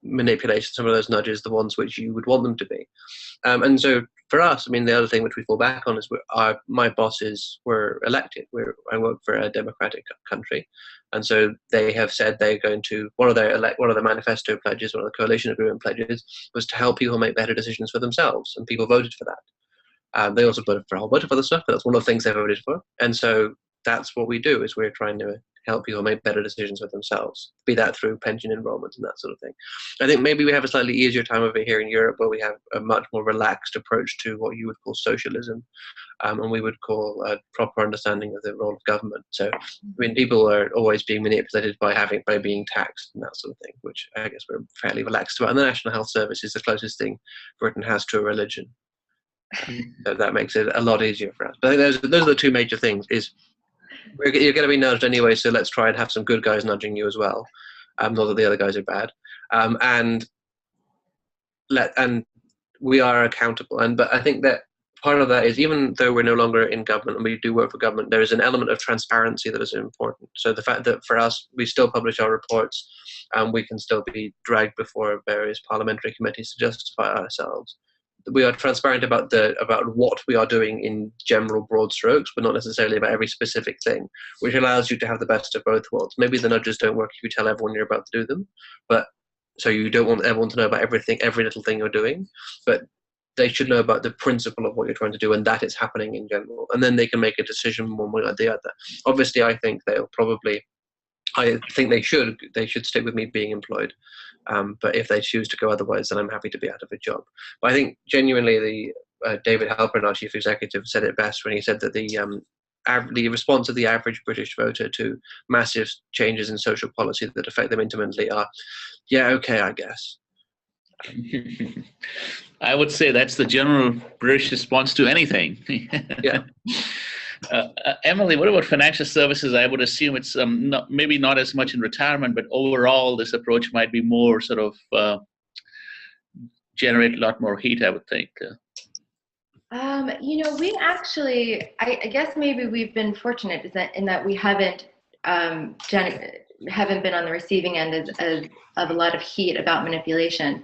manipulations, some of those nudges, the ones which you would want them to be? And so for us, I mean, the other thing which we fall back on is my bosses were elected. I work for a democratic country, and so they have said they're going to, one of the manifesto pledges, one of the coalition agreement pledges, was to help people make better decisions for themselves, and people voted for that. They also voted for a whole bunch of other stuff, but that's one of the things they voted for. And so that's what we do, is we're trying to help people make better decisions for themselves, be that through pension enrollment and that sort of thing. I think maybe we have a slightly easier time of it here in Europe, where we have a much more relaxed approach to what you would call socialism, and we would call a proper understanding of the role of government. So, I mean, people are always being manipulated by being taxed and that sort of thing, which I guess we're fairly relaxed about. And the National Health Service is the closest thing Britain has to a religion. So that makes it a lot easier for us. But I think those are the two major things. You're going to be nudged anyway, so let's try and have some good guys nudging you as well. Not that the other guys are bad. And we are accountable. But I think that part of that is, even though we're no longer in government and we do work for government, there is an element of transparency that is important. So the fact that for us, we still publish our reports, and we can still be dragged before various parliamentary committees to justify ourselves. We are transparent about what we are doing in general broad strokes, but not necessarily about every specific thing, which allows you to have the best of both worlds. Maybe the nudges don't work if you tell everyone you're about to do them, but so you don't want everyone to know about every little thing you're doing, but they should know about the principle of what you're trying to do and that it's happening in general, and then they can make a decision one way or the other. Obviously, I think they should stick with me being employed. But if they choose to go otherwise, then I'm happy to be out of a job. But I think genuinely David Halpern, our chief executive, said it best when he said that the response of the average British voter to massive changes in social policy that affect them intimately are, yeah, okay, I guess. I would say that's the general British response to anything. Yeah. Emily, what about financial services? I would assume it's maybe not as much in retirement, but overall this approach might be more sort of generate a lot more heat, I would think. We actually, I guess maybe we've been fortunate in that we haven't been on the receiving end of a lot of heat about manipulation.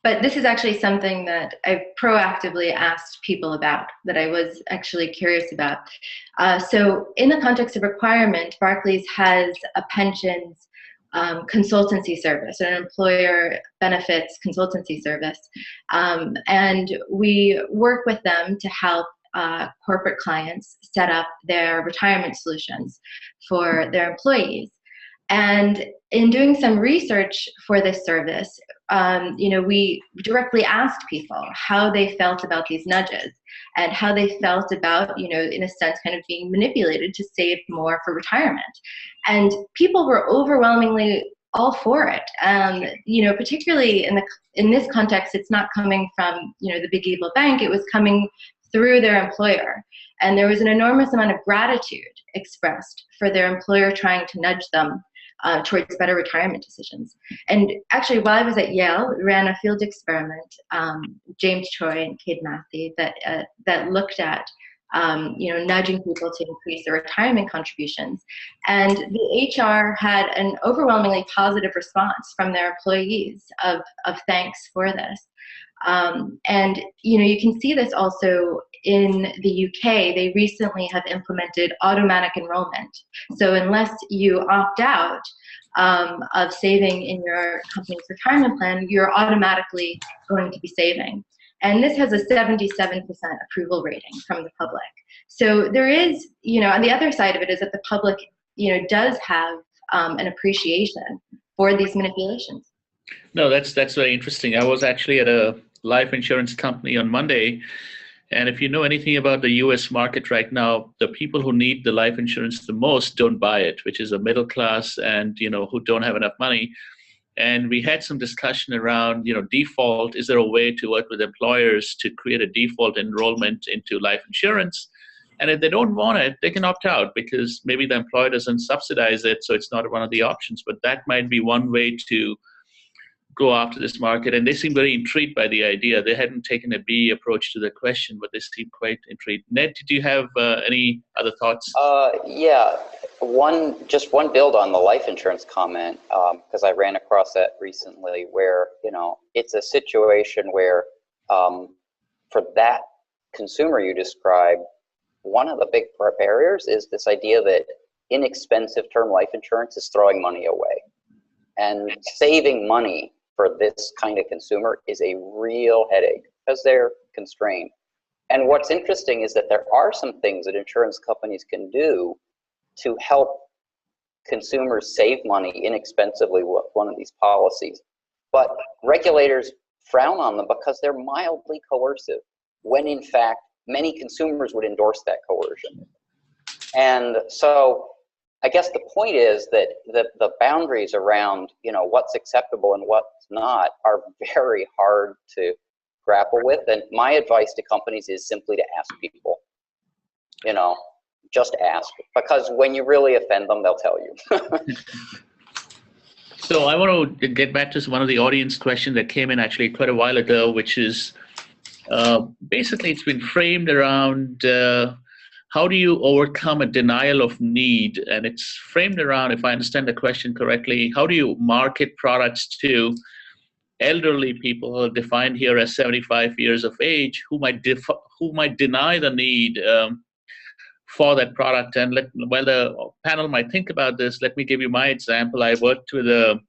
But this is actually something that I proactively asked people about, that I was actually curious about. So in the context of requirement, Barclays has a pensions consultancy service, an employer benefits consultancy service. And we work with them to help corporate clients set up their retirement solutions for their employees. And in doing some research for this service, we directly asked people how they felt about these nudges and how they felt about, in a sense, kind of being manipulated to save more for retirement. And people were overwhelmingly all for it. Particularly in this context, it's not coming from, the big evil bank. It was coming through their employer. And there was an enormous amount of gratitude expressed for their employer trying to nudge them towards better retirement decisions. And actually, while I was at Yale, we ran a field experiment, James Choi and Kate Matthew, that looked at nudging people to increase their retirement contributions. And the HR had an overwhelmingly positive response from their employees of thanks for this. And you can see this also in the UK. They recently have implemented automatic enrollment. So unless you opt out of saving in your company's retirement plan, you're automatically going to be saving. And this has a 77% approval rating from the public. So there is, on the other side of it is that the public, does have an appreciation for these manipulations. No, that's very interesting. I was actually at a life insurance company on Monday, and if you know anything about the US market right now, the people who need the life insurance the most don't buy it, which is a middle class and who don't have enough money. And we had some discussion around default. Is there a way to work with employers to create a default enrollment into life insurance? And if they don't want it, they can opt out because maybe the employer doesn't subsidize it, so it's not one of the options. But that might be one way to go after this market. And they seem very intrigued by the idea. They hadn't taken a B approach to the question, but they seem quite intrigued. Ned, did you have any other thoughts? Yeah, one build on the life insurance comment, because I ran across that recently, where it's a situation where for that consumer you described, one of the big barriers is this idea that inexpensive term life insurance is throwing money away, and saving money for this kind of consumer is a real headache because they're constrained. And what's interesting is that there are some things that insurance companies can do to help consumers save money inexpensively with one of these policies. But regulators frown on them because they're mildly coercive, when in fact, many consumers would endorse that coercion. And so I guess the point is that the boundaries around what's acceptable and what's not are very hard to grapple with. And my advice to companies is simply to ask people. Just ask, because when you really offend them, they'll tell you. So I want to get back to one of the audience questions that came in actually quite a while ago, which is basically it's been framed around how do you overcome a denial of need? And it's framed around, if I understand the question correctly, how do you market products to elderly people who are defined here as 75 years of age, who might deny the need for that product? And while the panel might think about this, let me give you my example. I worked with a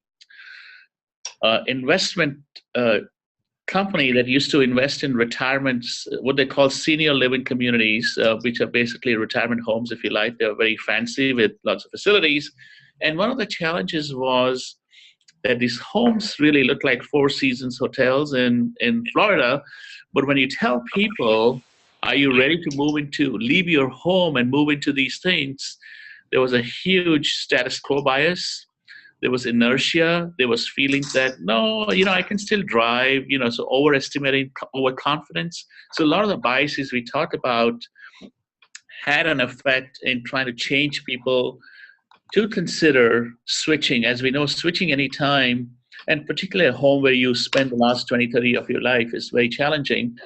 investment company that used to invest in retirements, what they call senior living communities, which are basically retirement homes, if you like. They're very fancy with lots of facilities. And one of the challenges was that these homes really look like Four Seasons hotels in Florida. But when you tell people, are you ready to leave your home and move into these things? There was a huge status quo bias. There was inertia. There was feelings that, no, I can still drive, so overestimating, overconfidence. So a lot of the biases we talked about had an effect in trying to change people to consider switching. As we know, switching any time, and particularly a home where you spend the last 20, 30 of your life, is very challenging.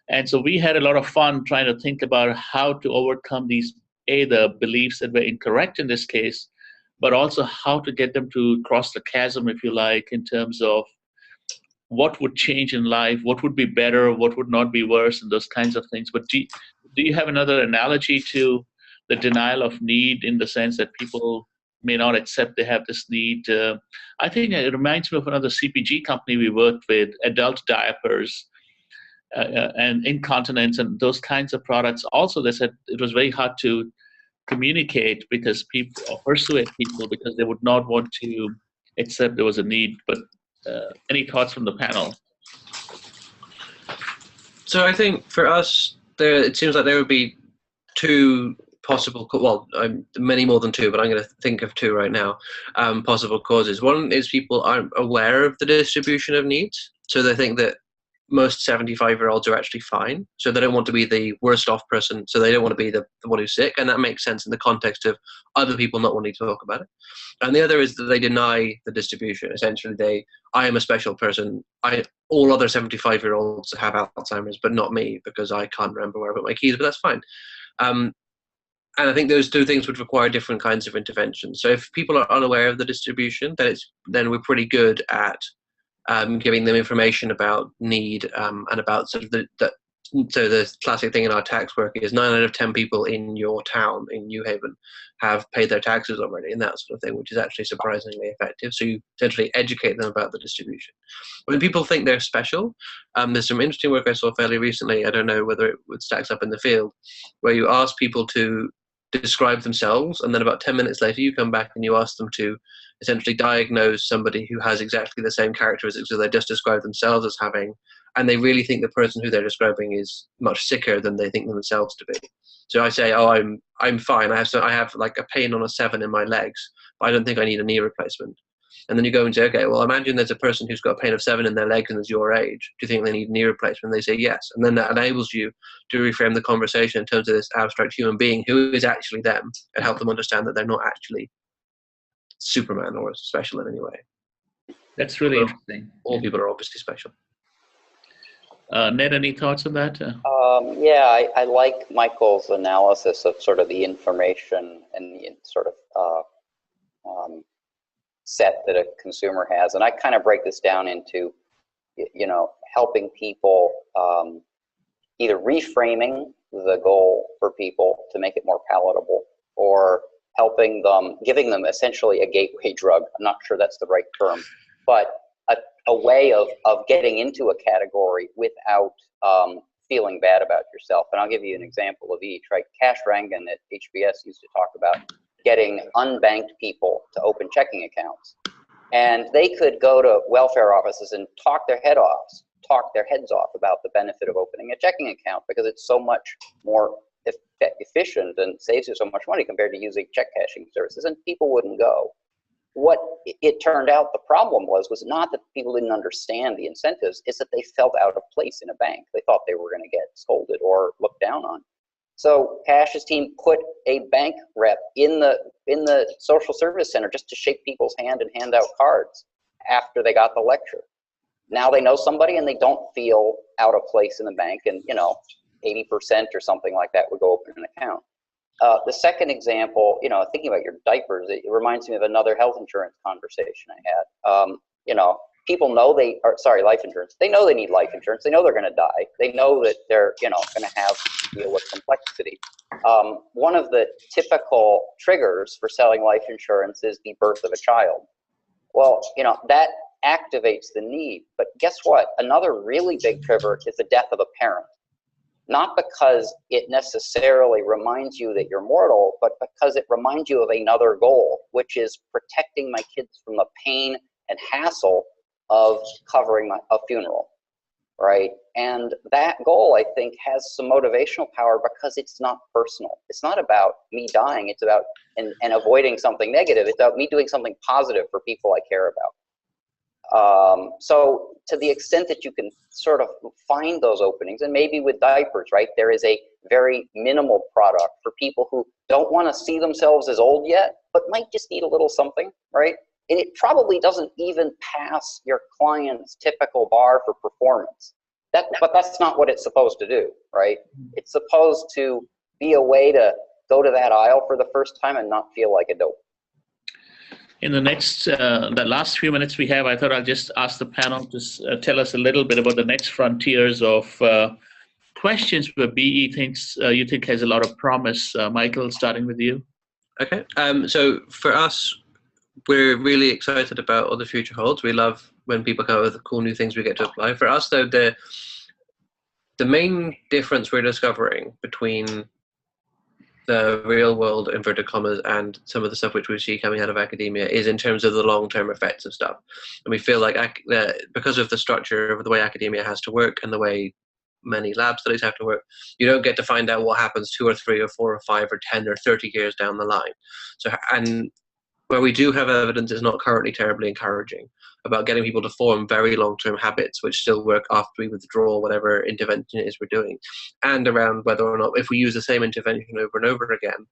And so we had a lot of fun trying to think about how to overcome these, the beliefs that were incorrect in this case, but also how to get them to cross the chasm, if you like, in terms of what would change in life, what would be better, what would not be worse, and those kinds of things. But do you have another analogy to the denial of need, in the sense that people may not accept they have this need? I think it reminds me of another CPG company we worked with, adult diapers and incontinence and those kinds of products. Also, they said it was very hard to communicate because people, or persuade people, because they would not want to accept there was a need. But any thoughts from the panel? So I think for us, it seems like there would be two possible, well, many more than two, but I'm going to think of two right now, possible causes. One is people aren't aware of the distribution of needs. So they think that most 75-year-olds are actually fine. So they don't want to be the worst off person. So they don't want to be the one who's sick. And that makes sense in the context of other people not wanting to talk about it. And the other is that they deny the distribution. Essentially, I am a special person. All other 75-year-olds have Alzheimer's, but not me, because I can't remember where I put my keys, but that's fine. And I think those two things would require different kinds of intervention. So if people are unaware of the distribution, then we're pretty good at giving them information about need and about sort of so the classic thing in our tax work is 9 out of 10 people in your town, in New Haven, have paid their taxes already, and that sort of thing, which is actually surprisingly effective. So you essentially educate them about the distribution. When people think they're special, there's some interesting work I saw fairly recently, I don't know whether it stacks up in the field, where you ask people to describe themselves, and then about 10 minutes later you come back and you ask them to essentially diagnose somebody who has exactly the same characteristics that they just described themselves as having, and they really think the person who they're describing is much sicker than they think themselves to be. So I say, oh, I'm fine. I have like a pain on a 7 in my legs, but I don't think I need a knee replacement. And then you go and say, okay, well, imagine there's a person who's got a pain of 7 in their legs and is your age. Do you think they need a knee replacement? And they say yes. And then that enables you to reframe the conversation in terms of this abstract human being who is actually them, and help them understand that they're not actually Superman or special in any way. That's really interesting. All people are obviously special. Ned, any thoughts on that? Yeah, I like Michael's analysis of sort of the information and the sort of set that a consumer has. And I kind of break this down into, helping people, either reframing the goal for people to make it more palatable, or helping them, giving them essentially a gateway drug. I'm not sure that's the right term, but a way of getting into a category without feeling bad about yourself. And I'll give you an example of each, right? Cash Rangan at HBS used to talk about getting unbanked people to open checking accounts. And they could go to welfare offices and talk their heads off about the benefit of opening a checking account, because it's so much more efficient and saves you so much money compared to using check cashing services, and people wouldn't go. What it turned out the problem was not that people didn't understand the incentives, it's that they felt out of place in a bank. They thought they were going to get scolded or looked down on. So Cash's team put a bank rep in the social service center just to shake people's hand and hand out cards after they got the lecture. Now they know somebody and they don't feel out of place in the bank, and 80% or something like that would go open an account. The second example, thinking about your diapers, it reminds me of another health insurance conversation I had. People know life insurance. They know they need life insurance. They know they're going to die. They know that they're, going to have to deal with complexity. One of the typical triggers for selling life insurance is the birth of a child. Well, that activates the need. But guess what? Another really big trigger is the death of a parent. Not because it necessarily reminds you that you're mortal, but because it reminds you of another goal, which is protecting my kids from the pain and hassle of covering a funeral, right? And that goal, I think, has some motivational power because it's not personal. It's not about me dying. It's about and avoiding something negative. It's about me doing something positive for people I care about. So to the extent that you can sort of find those openings, and maybe with diapers, right, there is a very minimal product for people who don't want to see themselves as old yet, but might just need a little something, right? And it probably doesn't even pass your client's typical bar for performance. But that's not what it's supposed to do, right? It's supposed to be a way to go to that aisle for the first time and not feel like a dope. In the last few minutes we have, I thought I'll just ask the panel to tell us a little bit about the next frontiers of questions where BE thinks you think has a lot of promise. Michael, starting with you. Okay. So for us, we're really excited about what the future holds. We love when people come up with cool new things we get to apply. For us, though, the main difference we're discovering between the real world, inverted commas, and some of the stuff which we see coming out of academia is in terms of the long-term effects of stuff. And we feel like because of the structure of the way academia has to work and the way many lab studies have to work, you don't get to find out what happens 2 or 3 or 4 or 5 or 10 or 30 years down the line. So, and where we do have evidence is not currently terribly encouraging about getting people to form very long-term habits which still work after we withdraw whatever intervention it is we're doing, and around whether or not, if we use the same intervention over and over again,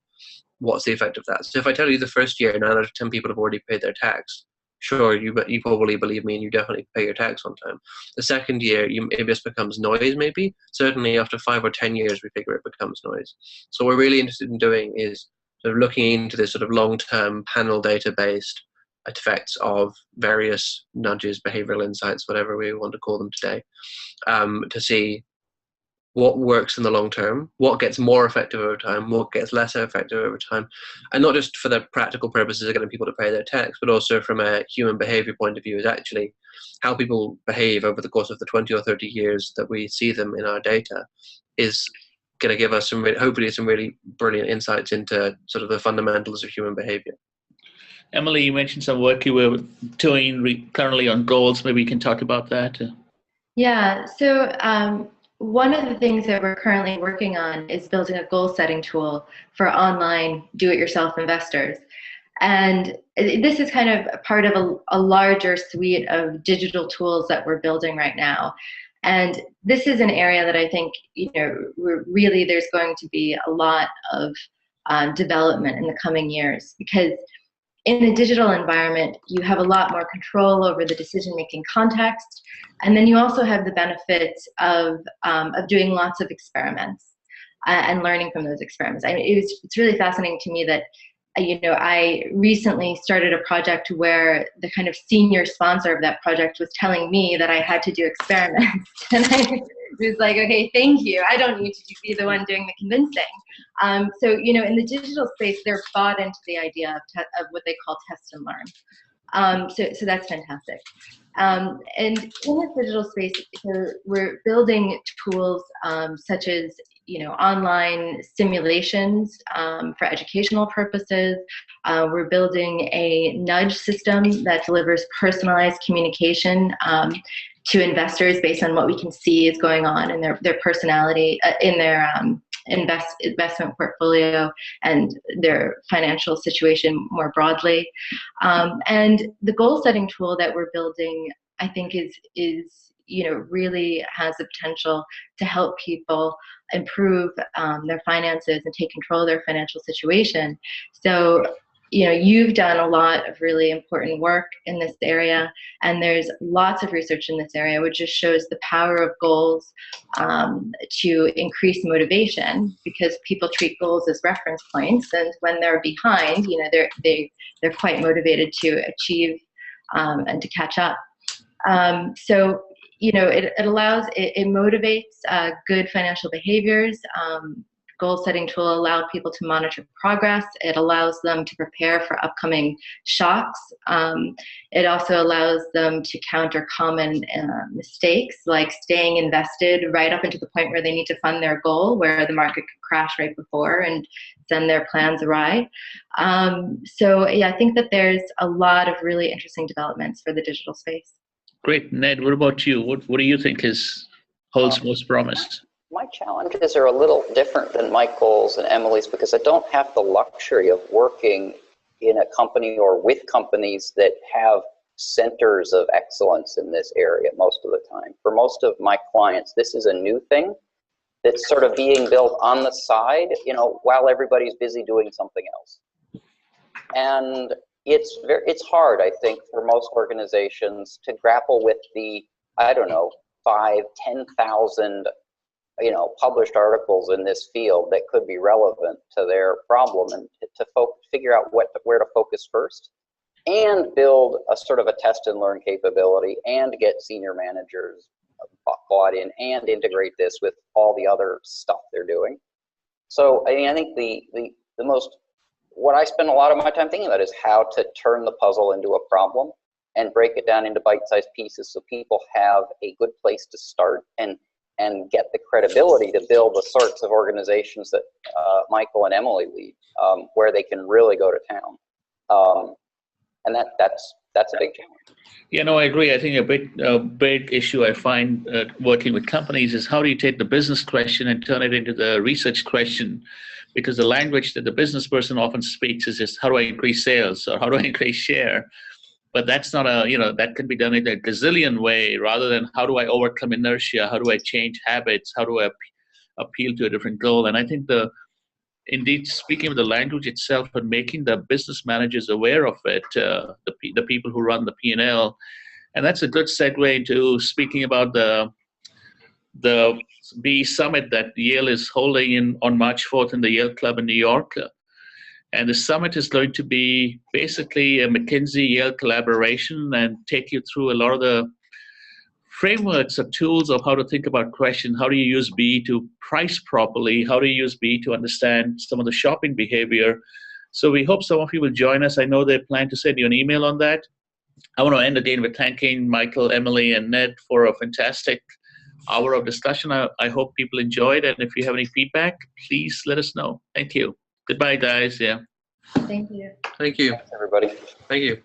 what's the effect of that. So if I tell you the first year 9 out of 10 people have already paid their tax, sure, you probably believe me and you definitely pay your tax on time. The second year, it just becomes noise maybe. Certainly after 5 or 10 years, we figure it becomes noise. So what we're really interested in doing is sort of looking into this sort of long-term panel data-based effects of various nudges, behavioral insights, whatever we want to call them today, to see what works in the long term, what gets more effective over time, what gets less effective over time, and not just for the practical purposes of getting people to pay their tax, but also from a human behavior point of view, is actually how people behave over the course of the 20 or 30 years that we see them in our data is going to give us hopefully some really brilliant insights into sort of the fundamentals of human behavior. Emily, you mentioned some work you were doing currently on goals. Maybe you can talk about that. Yeah, so one of the things that we're currently working on is building a goal setting tool for online do-it-yourself investors. And this is kind of part of a larger suite of digital tools that we're building right now. And this is an area that I think, there's going to be a lot of development in the coming years, because in a digital environment, you have a lot more control over the decision-making context, and then you also have the benefits of doing lots of experiments and learning from those experiments. I mean, it's really fascinating to me that I recently started a project where the kind of senior sponsor of that project was telling me that I had to do experiments, and I was like, okay, thank you. I don't need to be the one doing the convincing. So, in the digital space, they're bought into the idea of what they call test and learn. So that's fantastic. And in the digital space, we're building tools such as online simulations for educational purposes. We're building a nudge system that delivers personalized communication to investors based on what we can see is going on in their personality, in their investment portfolio and their financial situation more broadly. And the goal setting tool that we're building, I think, is really has the potential to help people improve their finances and take control of their financial situation. So, you've done a lot of really important work in this area, and there's lots of research in this area which just shows the power of goals to increase motivation, because people treat goals as reference points, and when they're behind, they're quite motivated to achieve and to catch up. So it motivates good financial behaviors. Goal setting tool allows people to monitor progress. It allows them to prepare for upcoming shocks. It also allows them to counter common mistakes, like staying invested right up into the point where they need to fund their goal, where the market could crash right before and send their plans awry. So yeah, I think that there's a lot of really interesting developments for the digital space. Great. Ned, what about you? What do you think holds most promise? My challenges are a little different than Michael's and Emily's, because I don't have the luxury of working in a company or with companies that have centers of excellence in this area most of the time. For most of my clients, this is a new thing that's sort of being built on the side, while everybody's busy doing something else. And it's hard, I think, for most organizations to grapple with the, 5,000-10,000 published articles in this field that could be relevant to their problem, and to figure out where to focus first. and build a sort of a test and learn capability and get senior managers bought in and integrate this with all the other stuff they're doing. So I mean, I think what I spend a lot of my time thinking about is how to turn the puzzle into a problem and break it down into bite-sized pieces so people have a good place to start and get the credibility to build the sorts of organizations that Michael and Emily lead, where they can really go to town. And that's a big challenge. Yeah, no, I agree. I think a big issue I find working with companies is how do you take the business question and turn it into the research question? Because the language that the business person often speaks is just how do I increase sales or how do I increase share? But that's not that can be done in a gazillion way rather than how do I overcome inertia? How do I change habits? How do I appeal to a different goal? And I think indeed, speaking of the language itself and making the business managers aware of it, the people who run the P&L, and that's a good segue into speaking about the BE Summit that Yale is holding on March 4th in the Yale Club in New York. And the summit is going to be basically a McKinsey-Yale collaboration and take you through a lot of the frameworks or tools of how to think about questions. How do you use BE to price properly? How do you use BE to understand some of the shopping behavior? So we hope some of you will join us. I know they plan to send you an email on that. I want to end again with thanking Michael, Emily, and Ned for a fantastic hour of discussion. I hope people enjoyed, and if you have any feedback, please let us know. Thank you. Goodbye, guys. Yeah. Thank you. Thank you. Thanks, everybody. Thank you.